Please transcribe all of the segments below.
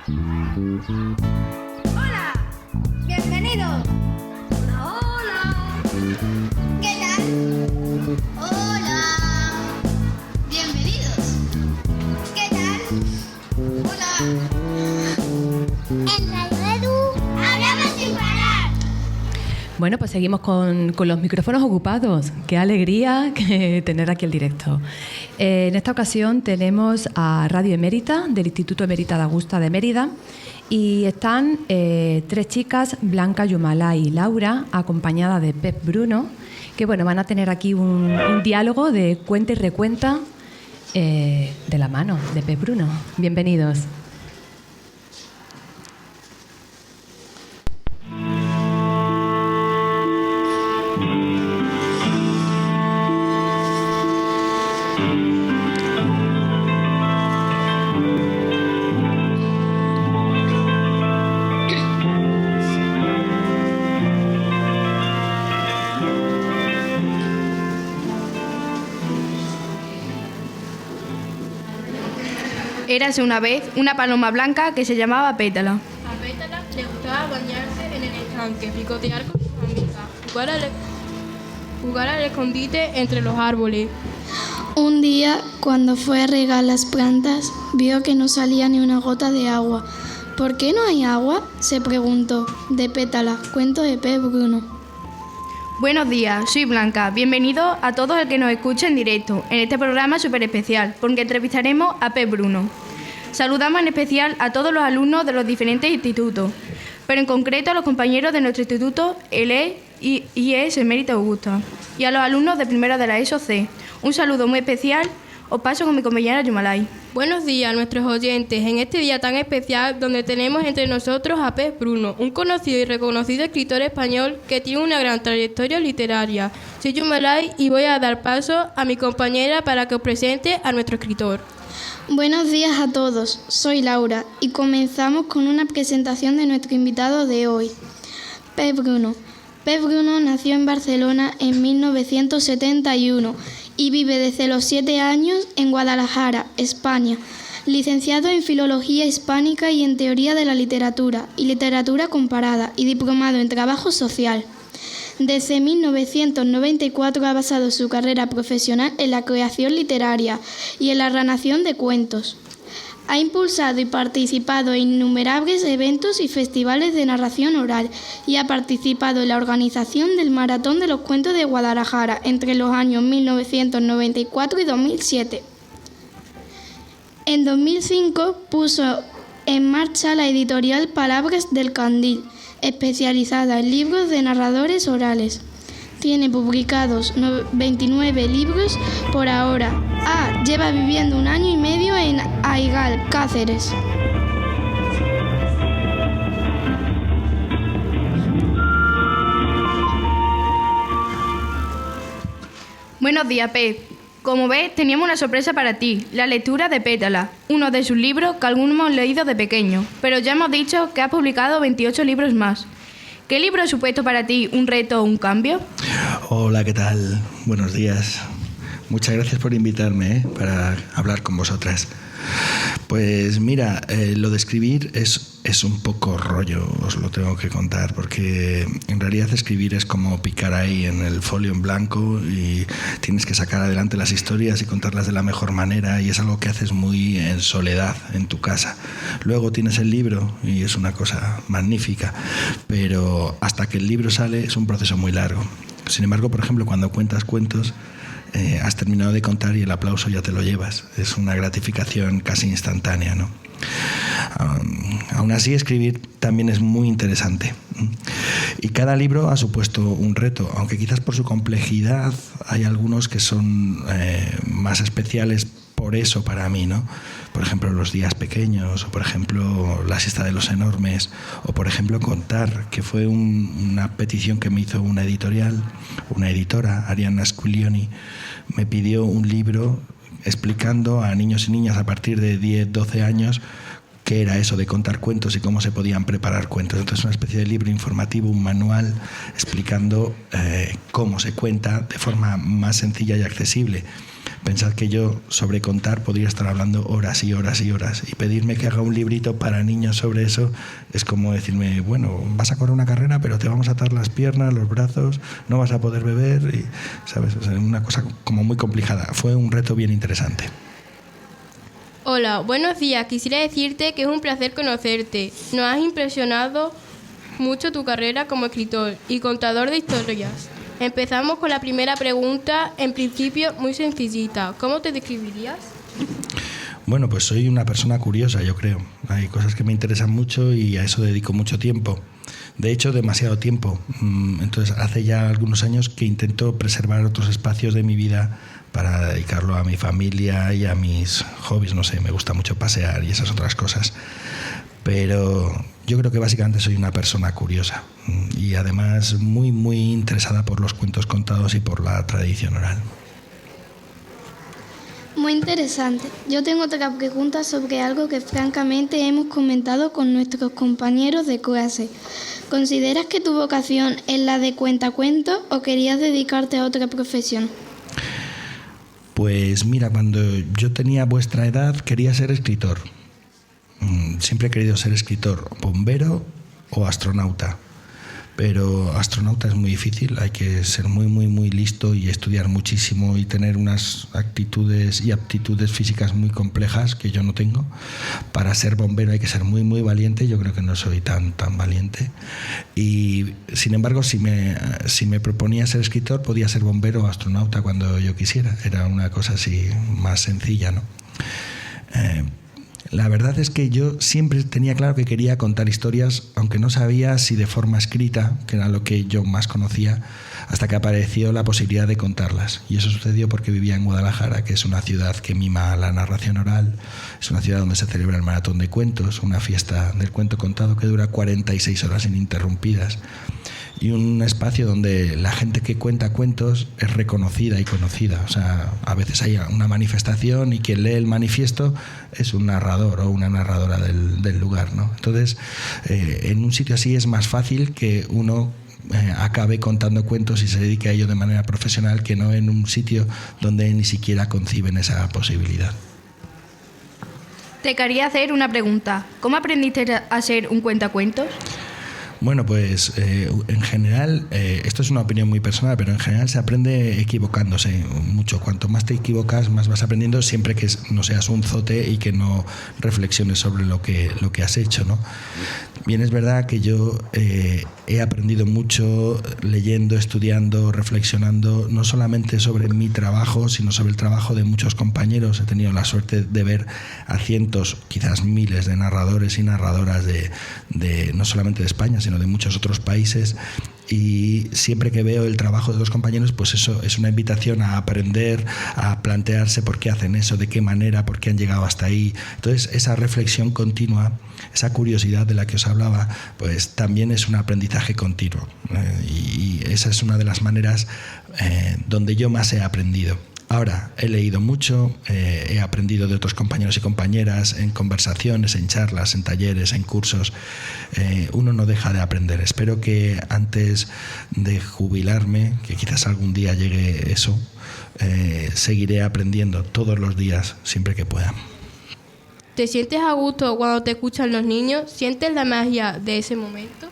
Hola, bienvenidos. Hola, hola. ¿Qué tal? Hola, bienvenidos. ¿Qué tal? Hola. En Radio Edu hablamos sin parar. Bueno, pues seguimos con los micrófonos ocupados. Qué alegría tener aquí el directo. En esta ocasión tenemos a Radio Emérita, del Instituto Emérita de Augusta de Mérida, y están tres chicas, Blanca, Yumalá y Laura, acompañadas de Pep Bruno, que bueno, van a tener aquí un diálogo de cuenta y recuenta de la mano de Pep Bruno. Bienvenidos. Érase una vez una paloma blanca que se llamaba Pétala. A Pétala le gustaba bañarse en el estanque, picotear con sus amigas, jugar al escondite entre los árboles. Un día, cuando fue a regar las plantas, vio que no salía ni una gota de agua. ¿Por qué no hay agua?, se preguntó. De Pétala, cuento de Pep Bruno. Buenos días, soy Blanca. Bienvenido a todos el que nos escucha en directo en este programa súper especial, porque entrevistaremos a Pep Bruno. Saludamos en especial a todos los alumnos de los diferentes institutos, pero en concreto a los compañeros de nuestro instituto, el IES Emérita Augusta, y a los alumnos de primero de la ESO C. Un saludo muy especial. Os paso con mi compañera Yumalay. Buenos días a nuestros oyentes en este día tan especial donde tenemos entre nosotros a Pep Bruno, un conocido y reconocido escritor español que tiene una gran trayectoria literaria. Soy Yumalay y voy a dar paso a mi compañera para que os presente a nuestro escritor. Buenos días a todos, soy Laura y comenzamos con una presentación de nuestro invitado de hoy, Pep Bruno. Pep Bruno nació en Barcelona en 1971 y vive desde los 7 años en Guadalajara, España. Licenciado en Filología Hispánica y en Teoría de la Literatura y Literatura Comparada y diplomado en Trabajo Social. Desde 1994 ha basado su carrera profesional en la creación literaria y en la narración de cuentos. Ha impulsado y participado en innumerables eventos y festivales de narración oral y ha participado en la organización del Maratón de los Cuentos de Guadalajara entre los años 1994 y 2007. En 2005 puso en marcha la editorial Palabras del Candil, especializada en libros de narradores orales. Tiene publicados 29 libros por ahora. Lleva viviendo 1 año y medio en Aigal, Cáceres. Buenos días, Pep. Como ves, teníamos una sorpresa para ti, la lectura de Pétala, uno de sus libros que algunos hemos leído de pequeño, pero ya hemos dicho que ha publicado 28 libros más. ¿Qué libro ha supuesto para ti un reto o un cambio? Hola, ¿qué tal? Buenos días. Muchas gracias por invitarme para hablar con vosotras. Pues mira, lo de escribir es un poco rollo, os lo tengo que contar, porque en realidad escribir es como picar ahí en el folio en blanco y tienes que sacar adelante las historias y contarlas de la mejor manera, y es algo que haces muy en soledad en tu casa. Luego tienes el libro y es una cosa magnífica, pero hasta que el libro sale es un proceso muy largo. Sin embargo, por ejemplo, cuando cuentas cuentos, has terminado de contar y el aplauso ya te lo llevas. Es una gratificación casi instantánea, ¿no? Aún así, escribir también es muy interesante. Y cada libro ha supuesto un reto, aunque quizás por su complejidad hay algunos que son más especiales por eso para mí, ¿no? Por ejemplo, Los días pequeños, o por ejemplo, La siesta de los enormes, o por ejemplo, Contar, que fue una petición que me hizo una editora, Arianna Squiglioni. Me pidió un libro explicando a niños y niñas a partir de 10, 12 años qué era eso de contar cuentos y cómo se podían preparar cuentos. Entonces, una especie de libro informativo, un manual explicando cómo se cuenta de forma más sencilla y accesible. Pensad que yo sobre contar podría estar hablando horas y horas y horas, y pedirme que haga un librito para niños sobre eso es como decirme, bueno, vas a correr una carrera pero te vamos a atar las piernas, los brazos, no vas a poder beber, y, ¿sabes? O sea, una cosa como muy complicada. Fue un reto bien interesante. Hola, buenos días. Quisiera decirte que es un placer conocerte. Nos has impresionado mucho tu carrera como escritor y contador de historias. Empezamos con la primera pregunta, en principio muy sencillita. ¿Cómo te describirías? Bueno, pues soy una persona curiosa, yo creo. Hay cosas que me interesan mucho y a eso dedico mucho tiempo. De hecho, demasiado tiempo. Entonces, hace ya algunos años que intento preservar otros espacios de mi vida para dedicarlo a mi familia y a mis hobbies. No sé, me gusta mucho pasear y esas otras cosas. Pero yo creo que básicamente soy una persona curiosa y además muy, muy interesada por los cuentos contados y por la tradición oral. Muy interesante. Yo tengo otra pregunta sobre algo que francamente hemos comentado con nuestros compañeros de clase. ¿Consideras que tu vocación es la de cuentacuentos o querías dedicarte a otra profesión? Pues mira, cuando yo tenía vuestra edad quería ser escritor. Siempre he querido ser escritor, bombero o astronauta. Pero astronauta es muy difícil, hay que ser muy, muy, muy listo y estudiar muchísimo y tener unas actitudes y aptitudes físicas muy complejas que yo no tengo. Para ser bombero hay que ser muy, muy valiente, yo creo que no soy tan valiente. Y sin embargo, si me proponía ser escritor, podía ser bombero o astronauta cuando yo quisiera. Era una cosa así más sencilla, ¿no? La verdad es que yo siempre tenía claro que quería contar historias, aunque no sabía si de forma escrita, que era lo que yo más conocía, hasta que apareció la posibilidad de contarlas. Y eso sucedió porque vivía en Guadalajara, que es una ciudad que mima la narración oral. Es una ciudad donde se celebra el Maratón de Cuentos, una fiesta del cuento contado que dura 46 horas ininterrumpidas. Y un espacio donde la gente que cuenta cuentos es reconocida y conocida. O sea, a veces hay una manifestación y quien lee el manifiesto es un narrador o una narradora del lugar, ¿no? Entonces, en un sitio así es más fácil que uno acabe contando cuentos y se dedique a ello de manera profesional que no en un sitio donde ni siquiera conciben esa posibilidad. Te quería hacer una pregunta. ¿Cómo aprendiste a ser un cuentacuentos? Bueno, pues en general, esto es una opinión muy personal, pero en general se aprende equivocándose mucho. Cuanto más te equivocas, más vas aprendiendo, siempre que no seas un zote y que no reflexiones sobre lo que has hecho, ¿no? Bien, es verdad que yo he aprendido mucho leyendo, estudiando, reflexionando, no solamente sobre mi trabajo, sino sobre el trabajo de muchos compañeros. He tenido la suerte de ver a cientos, quizás miles de narradores y narradoras de no solamente de España, sino de muchos otros países, y siempre que veo el trabajo de los compañeros, pues eso es una invitación a aprender, a plantearse por qué hacen eso, de qué manera, por qué han llegado hasta ahí. Entonces, esa reflexión continua, esa curiosidad de la que os hablaba, pues también es un aprendizaje continuo, y esa es una de las maneras donde yo más he aprendido. Ahora, he leído mucho, he aprendido de otros compañeros y compañeras en conversaciones, en charlas, en talleres, en cursos. Uno no deja de aprender. Espero que antes de jubilarme, que quizás algún día llegue eso, seguiré aprendiendo todos los días, siempre que pueda. ¿Te sientes a gusto cuando te escuchan los niños? ¿Sientes la magia de ese momento?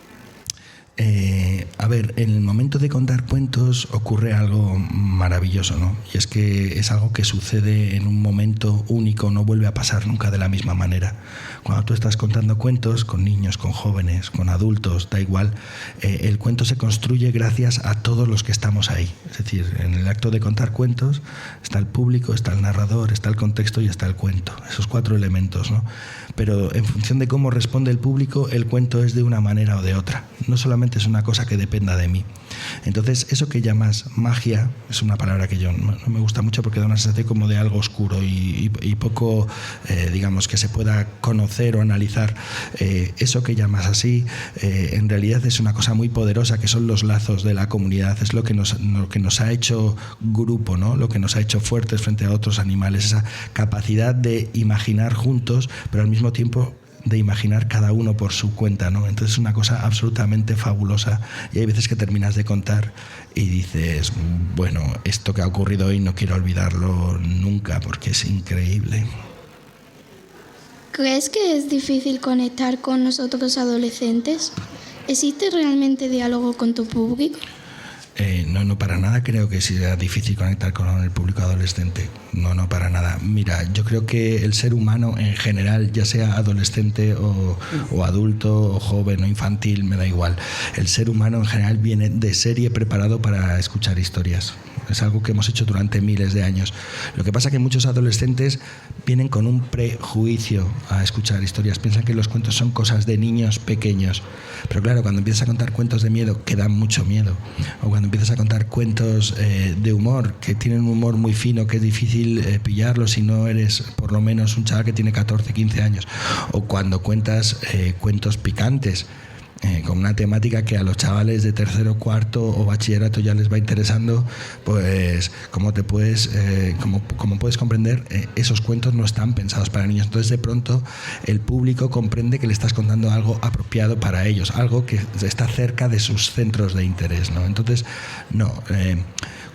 A ver, en el momento de contar cuentos ocurre algo maravilloso, ¿no? Y es que es algo que sucede en un momento único, no vuelve a pasar nunca de la misma manera. Cuando tú estás contando cuentos con niños, con jóvenes, con adultos, da igual, el cuento se construye gracias a todos los que estamos ahí. Es decir, en el acto de contar cuentos está el público, está el narrador, está el contexto y está el cuento. Esos 4 elementos, ¿no? Pero en función de cómo responde el público, el cuento es de una manera o de otra. No solamente es una cosa que dependa de mí. Entonces, eso que llamas magia, es una palabra que yo no me gusta mucho porque da una sensación como de algo oscuro y poco, digamos, que se pueda conocer o analizar. Eso que llamas así, en realidad es una cosa muy poderosa, que son los lazos de la comunidad. Es lo que nos ha hecho grupo, ¿no? Lo que nos ha hecho fuertes frente a otros animales. Esa capacidad de imaginar juntos, pero al mismo tiempo de imaginar cada uno por su cuenta, ¿no? Entonces es una cosa absolutamente fabulosa y hay veces que terminas de contar y dices, bueno, esto que ha ocurrido hoy no quiero olvidarlo nunca porque es increíble. ¿Crees que es difícil conectar con nosotros adolescentes? ¿Existe realmente diálogo con tu público? No, para nada creo que sea difícil conectar con el público adolescente. No, para nada. Mira, yo creo que el ser humano en general, ya sea adolescente o adulto o joven o infantil, me da igual. El ser humano en general viene de serie preparado para escuchar historias. Es algo que hemos hecho durante miles de años. Lo que pasa es que muchos adolescentes vienen con un prejuicio a escuchar historias. Piensan que los cuentos son cosas de niños pequeños. Pero claro, cuando empiezas a contar cuentos de miedo, que dan mucho miedo, o cuando empiezas a contar cuentos de humor, que tienen un humor muy fino, que es difícil pillarlo si no eres por lo menos un chaval que tiene 14, 15 años, o cuando cuentas cuentos picantes, con una temática que a los chavales de tercero, cuarto o bachillerato ya les va interesando, pues como puedes comprender, esos cuentos no están pensados para niños. Entonces de pronto el público comprende que le estás contando algo apropiado para ellos, algo que está cerca de sus centros de interés, ¿no? Entonces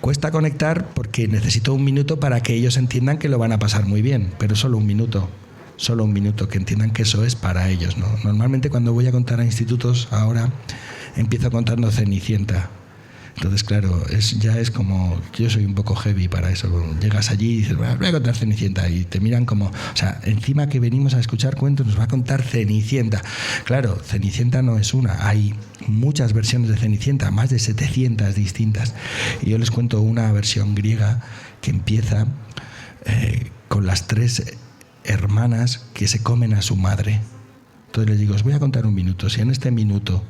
cuesta conectar porque necesito un minuto para que ellos entiendan que lo van a pasar muy bien, pero solo un minuto, que entiendan que eso es para ellos, ¿no? Normalmente cuando voy a contar a institutos ahora empiezo contando Cenicienta. Entonces, claro, ya es como... Yo soy un poco heavy para eso. Llegas allí y dices, bueno, voy a contar Cenicienta. Y te miran como... O sea, encima que venimos a escuchar cuentos, nos va a contar Cenicienta. Claro, Cenicienta no es una. Hay muchas versiones de Cenicienta, más de 700 distintas. Y yo les cuento una versión griega que empieza con las 3 hermanas que se comen a su madre. Entonces les digo, os voy a contar un minuto. Si en este minuto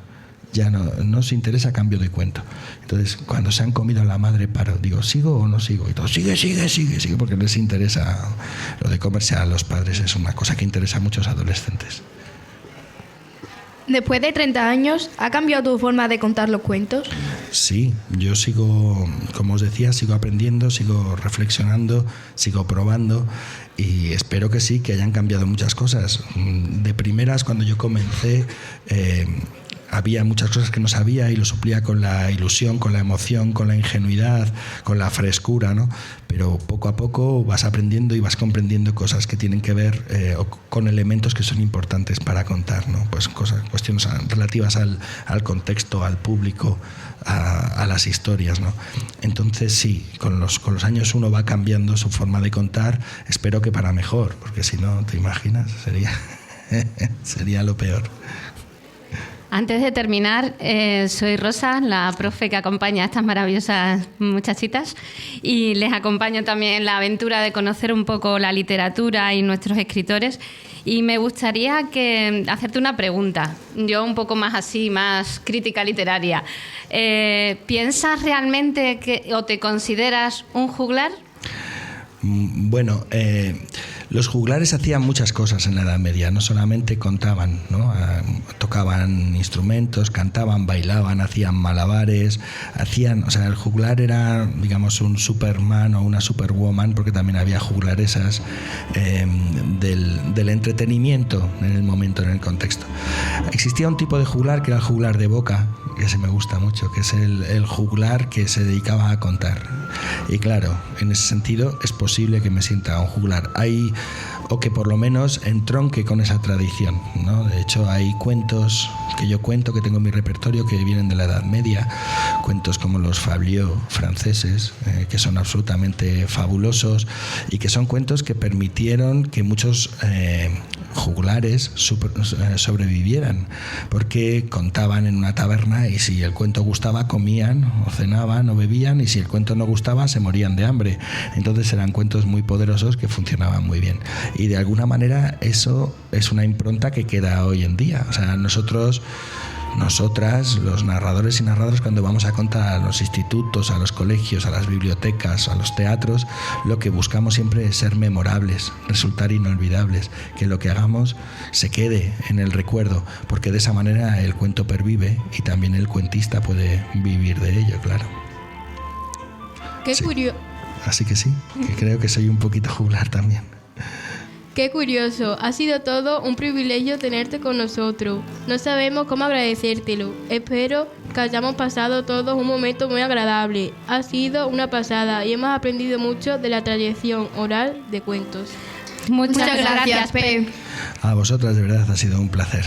ya no os interesa, cambio de cuento. Entonces, cuando se han comido a la madre, paro. Digo, ¿sigo o no sigo? Y todos, sigue, porque les interesa. Lo de comerse a los padres es una cosa que interesa a muchos adolescentes. Después de 30 años, ¿ha cambiado tu forma de contar los cuentos? Sí, yo sigo, como os decía, sigo aprendiendo, sigo reflexionando, sigo probando y espero que sí, que hayan cambiado muchas cosas. De primeras, cuando yo comencé, había muchas cosas que no sabía y lo suplía con la ilusión, con la emoción, con la ingenuidad, con la frescura, ¿no? Pero poco a poco vas aprendiendo y vas comprendiendo cosas que tienen que ver con elementos que son importantes para contar, ¿no? Pues cuestiones relativas al contexto, al público, a las historias, ¿no? Entonces sí, con los años uno va cambiando su forma de contar, espero que para mejor, porque si no, ¿te imaginas? Sería lo peor. Antes de terminar, soy Rosa, la profe que acompaña a estas maravillosas muchachitas y les acompaño también en la aventura de conocer un poco la literatura y nuestros escritores. Y me gustaría hacerte una pregunta, yo un poco más así, más crítica literaria. ¿Piensas realmente o te consideras un juglar? Bueno, los juglares hacían muchas cosas en la Edad Media, no solamente contaban, ¿no? Tocaban instrumentos, cantaban, bailaban, hacían malabares, el juglar era, digamos, un Superman o una Superwoman, porque también había juglaresas del entretenimiento en el momento, en el contexto. Existía un tipo de juglar que era el juglar de boca, que ese me gusta mucho, que es el juglar que se dedicaba a contar. Y claro, en ese sentido es posible que me sienta un juglar. O que por lo menos entronque con esa tradición, ¿no? De hecho, hay cuentos que yo cuento, que tengo en mi repertorio, que vienen de la Edad Media, cuentos como los Fabliaux franceses, que son absolutamente fabulosos y que son cuentos que permitieron que muchos juglares sobrevivieran, porque contaban en una taberna y si el cuento gustaba comían o cenaban o bebían, y si el cuento no gustaba se morían de hambre. Entonces eran cuentos muy poderosos que funcionaban muy bien, y de alguna manera eso es una impronta que queda hoy en día. O sea, nosotras, los narradores y narradoras, cuando vamos a contar a los institutos, a los colegios, a las bibliotecas, a los teatros, lo que buscamos siempre es ser memorables, resultar inolvidables, que lo que hagamos se quede en el recuerdo, porque de esa manera el cuento pervive y también el cuentista puede vivir de ello, claro. Qué sí. curioso. Así que sí, que creo que soy un poquito juglar también. Qué curioso, ha sido todo un privilegio tenerte con nosotros. No sabemos cómo agradecértelo. Espero que hayamos pasado todos un momento muy agradable. Ha sido una pasada y hemos aprendido mucho de la tradición oral de cuentos. Muchas gracias, Pep. A vosotras, de verdad, ha sido un placer.